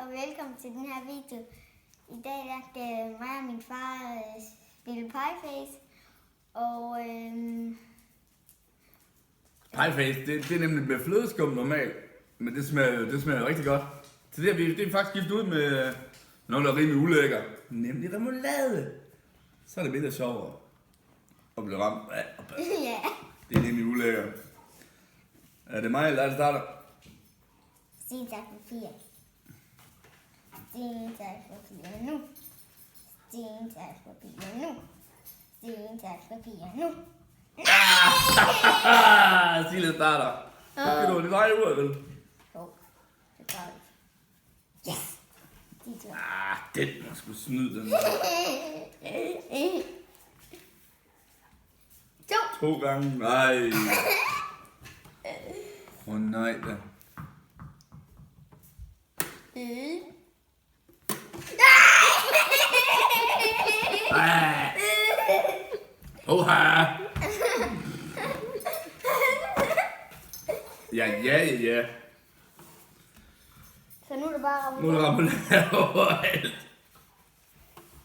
og velkommen til den her video. I dag der skal mig og min far spille Pieface. Og Pieface, det er nemlig med flødeskum normalt, men det smager rigtig godt. Så det er faktisk skiftet ud med noget, der er rimelig ulækker, nemlig remoulade. Så er det lidt sjovere at blive ramt. ja. Det er nemlig ulækker. Er det mig, eller der starter? Sten, saks, papir. Sten, saks, papir nu. Sten, saks, papir nu. Sten, saks, papir nu. Silas starter. Så skal du have dit eget ord, vel? Jo, det gør vi. Yes! De to. Den må sgu snyde den. To gange, nej. Nej da. Oha! Ja. Så nu er det bare Nu er der remoulade overalt.